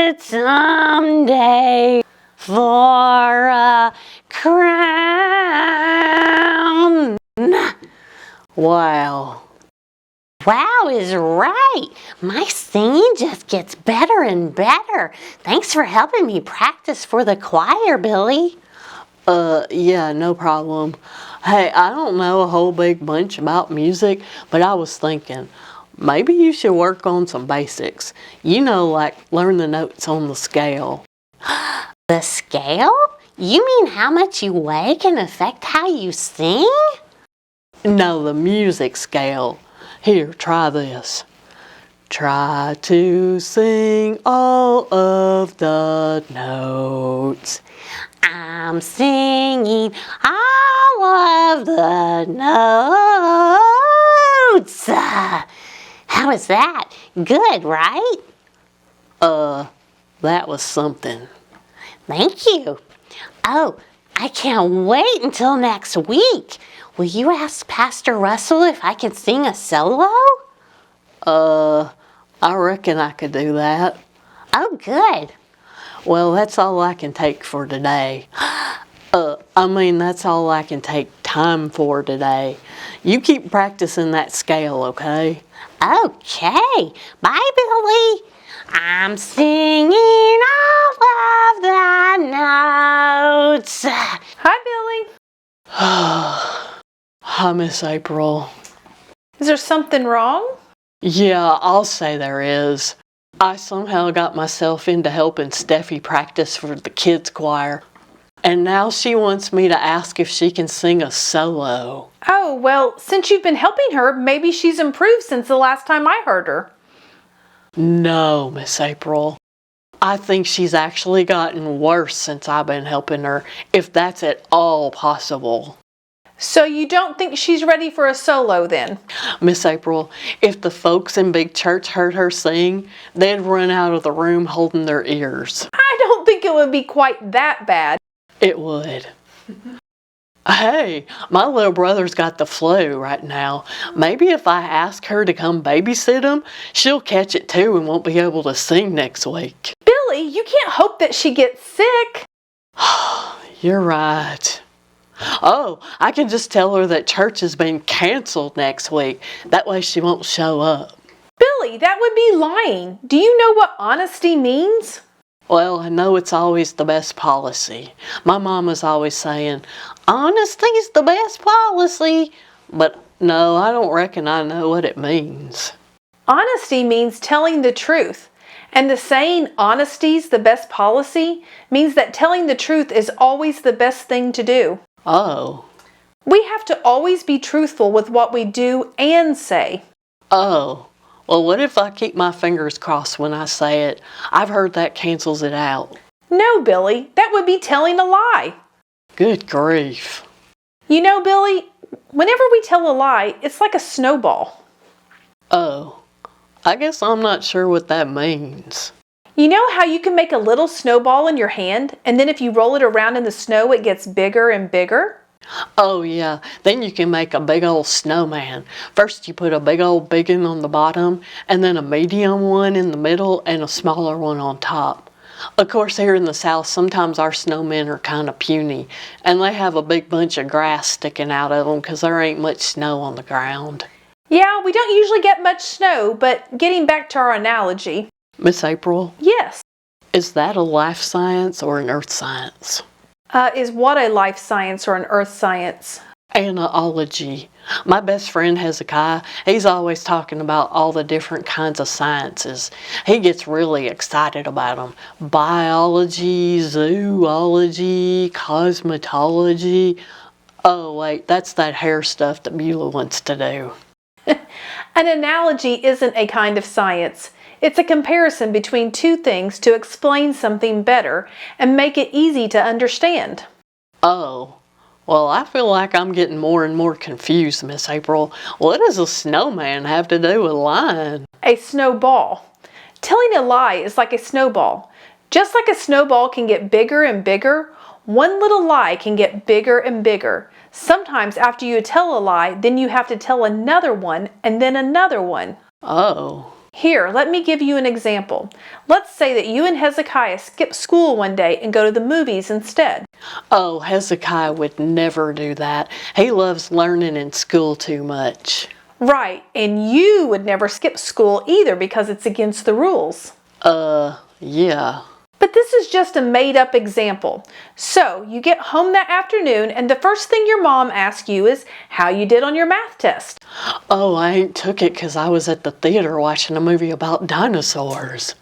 it someday for a crown. Wow. Wow is right. My singing just gets better and better. Thanks for helping me practice for the choir, Billy. Yeah, no problem. Hey, I don't know a whole big bunch about music, but I was thinking, maybe you should work on some basics. You know, like learn the notes on the scale. The scale? You mean how much you weigh can affect how you sing? No, the music scale. Here, try this. Try to sing all of the notes. I'm singing all of the notes. How is that? Good, right? That was something. Thank you. Oh, I can't wait until next week. Will you ask Pastor Russell if I can sing a solo? I reckon I could do that. Oh, good. Well, that's all I can take for today. That's all I can take time for today. You keep practicing that scale, okay? Okay. Bye, Billy. I'm singing all of the notes. Hi, Billy. Hi, Miss April. Is there something wrong? Yeah, I'll say there is. I somehow got myself into helping Steffi practice for the kids' choir, and now she wants me to ask if she can sing a solo. Oh, well, since you've been helping her, maybe she's improved since the last time I heard her. No, Miss April. I think she's actually gotten worse since I've been helping her, if that's at all possible. So you don't think she's ready for a solo then? Miss April, if the folks in Big Church heard her sing, they'd run out of the room holding their ears. I don't think it would be quite that bad. It would. Hey, my little brother's got the flu right now. Maybe if I ask her to come babysit him, she'll catch it too and won't be able to sing next week. Billy, you can't hope that she gets sick. You're right. Oh, I can just tell her that church has been canceled next week. That way she won't show up. Billy, that would be lying. Do you know what honesty means? Well, I know it's always the best policy. My mama's always saying, honesty's the best policy. But no, I don't reckon I know what it means. Honesty means telling the truth. And the saying, honesty's the best policy, means that telling the truth is always the best thing to do. Oh. We have to always be truthful with what we do and say. Oh. Well, what if I keep my fingers crossed when I say it? I've heard that cancels it out. No, Billy, that would be telling a lie. Good grief. You know, Billy, whenever we tell a lie, it's like a snowball. Oh. I guess I'm not sure what that means. You know how you can make a little snowball in your hand, and then if you roll it around in the snow, it gets bigger and bigger? Oh yeah, then you can make a big old snowman. First you put a big old big one on the bottom, and then a medium one in the middle, and a smaller one on top. Of course, here in the South, sometimes our snowmen are kind of puny, and they have a big bunch of grass sticking out of them because there ain't much snow on the ground. Yeah, we don't usually get much snow, but getting back to our analogy. Miss April? Yes. Is that a life science or an earth science? Is what a life science or an earth science? Analogy. My best friend Hezekiah, he's always talking about all the different kinds of sciences. He gets really excited about them. Biology, zoology, cosmetology. Oh wait, that's that hair stuff that Beulah wants to do. An analogy isn't a kind of science. It's a comparison between two things to explain something better and make it easy to understand. Oh. Well, I feel like I'm getting more and more confused, Miss April. What does a snowman have to do with lying? A snowball. Telling a lie is like a snowball. Just like a snowball can get bigger and bigger, one little lie can get bigger and bigger. Sometimes after you tell a lie, then you have to tell another one and then another one. Oh. Here, let me give you an example. Let's say that you and Hezekiah skip school one day and go to the movies instead. Oh, Hezekiah would never do that. He loves learning in school too much. Right, and you would never skip school either because it's against the rules. Yeah. But this is just a made-up example. So, you get home that afternoon and the first thing your mom asks you is how you did on your math test. Oh, I ain't took it 'cause I was at the theater watching a movie about dinosaurs.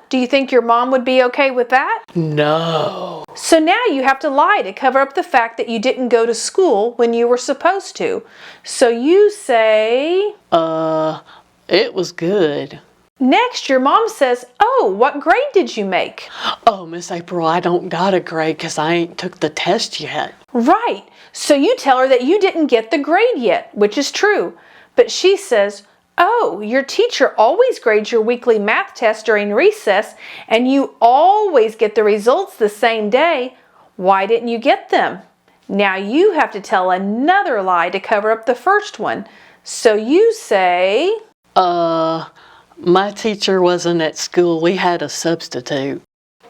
Do you think your mom would be okay with that? No. So now you have to lie to cover up the fact that you didn't go to school when you were supposed to. So you say... It was good. Next, your mom says, "Oh, what grade did you make?" Oh, Miss April, I don't got a grade 'cause I ain't took the test yet. Right. So you tell her that you didn't get the grade yet, which is true. But she says, "Oh, your teacher always grades your weekly math test during recess, and you always get the results the same day. Why didn't you get them?" Now you have to tell another lie to cover up the first one. So you say... My teacher wasn't at school. We had a substitute.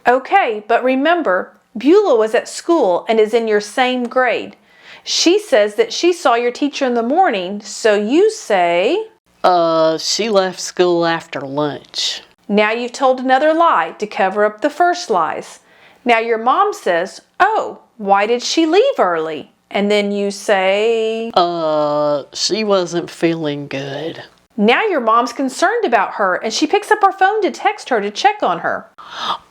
Okay, but remember, Beulah was at school and is in your same grade. She says that she saw your teacher in the morning, so you say... She left school after lunch. Now you've told another lie to cover up the first lies. Now your mom says, "Oh, why did she leave early?" And then you say... She wasn't feeling good. Now your mom's concerned about her and she picks up her phone to text her to check on her.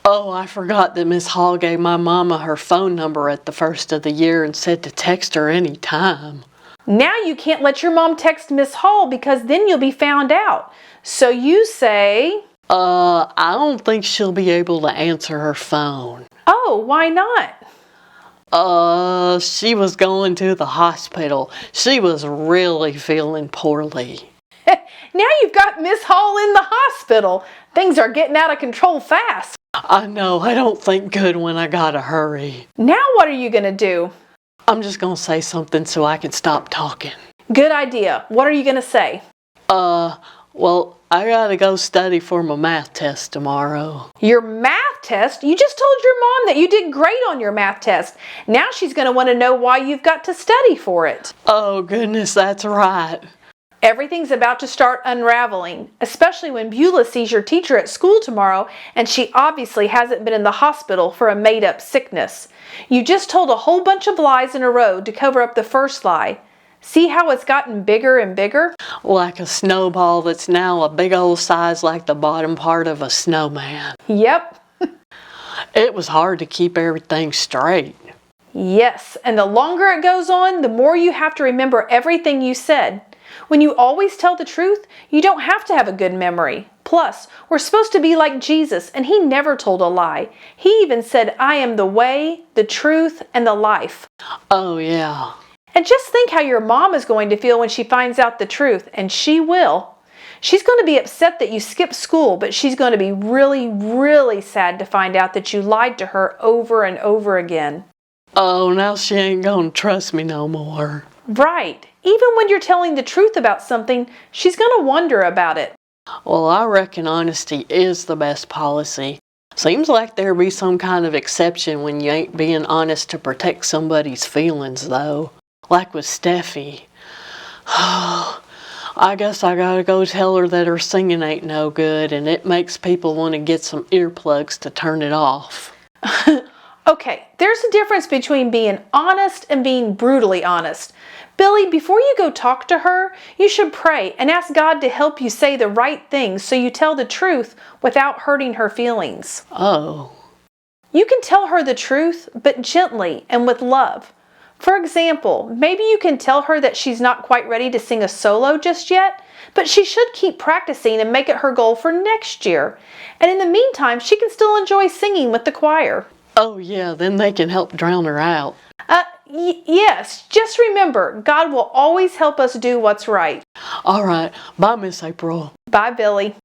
Oh, I forgot that Miss Hall gave my mama her phone number at the first of the year and said to text her any time. Now you can't let your mom text Miss Hall because then you'll be found out. So you say... I don't think she'll be able to answer her phone. Oh, why not? She was going to the hospital. She was really feeling poorly. Now you've got Miss Hall in the hospital. Things are getting out of control fast. I know, I don't think good when I gotta hurry. Now what are you gonna do? I'm just gonna say something so I can stop talking. Good idea. What are you gonna say? Well, I gotta go study for my math test tomorrow. Your math test? You just told your mom that you did great on your math test. Now she's gonna want to know why you've got to study for it. Oh goodness, that's right. Everything's about to start unraveling, especially when Beulah sees your teacher at school tomorrow and she obviously hasn't been in the hospital for a made-up sickness. You just told a whole bunch of lies in a row to cover up the first lie. See how it's gotten bigger and bigger? Like a snowball that's now a big old size like the bottom part of a snowman. Yep. It was hard to keep everything straight. Yes, and the longer it goes on, the more you have to remember everything you said. When you always tell the truth, you don't have to have a good memory. Plus, we're supposed to be like Jesus, and he never told a lie. He even said, "I am the way, the truth, and the life." Oh yeah. And just think how your mom is going to feel when she finds out the truth, and she will. She's going to be upset that you skipped school, but she's going to be really, really sad to find out that you lied to her over and over again. Oh, now she ain't gonna trust me no more. Right. Even when you're telling the truth about something, she's going to wonder about it. Well, I reckon honesty is the best policy. Seems like there'd be some kind of exception when you ain't being honest to protect somebody's feelings, though. Like with Steffi. I guess I gotta go tell her that her singing ain't no good and it makes people want to get some earplugs to turn it off. Okay, there's a difference between being honest and being brutally honest. Billy, before you go talk to her, you should pray and ask God to help you say the right things so you tell the truth without hurting her feelings. Oh. You can tell her the truth, but gently and with love. For example, maybe you can tell her that she's not quite ready to sing a solo just yet, but she should keep practicing and make it her goal for next year. And in the meantime, she can still enjoy singing with the choir. Oh yeah, then they can help drown her out. Yes, just remember, God will always help us do what's right. All right, bye Miss April. Bye, Billy.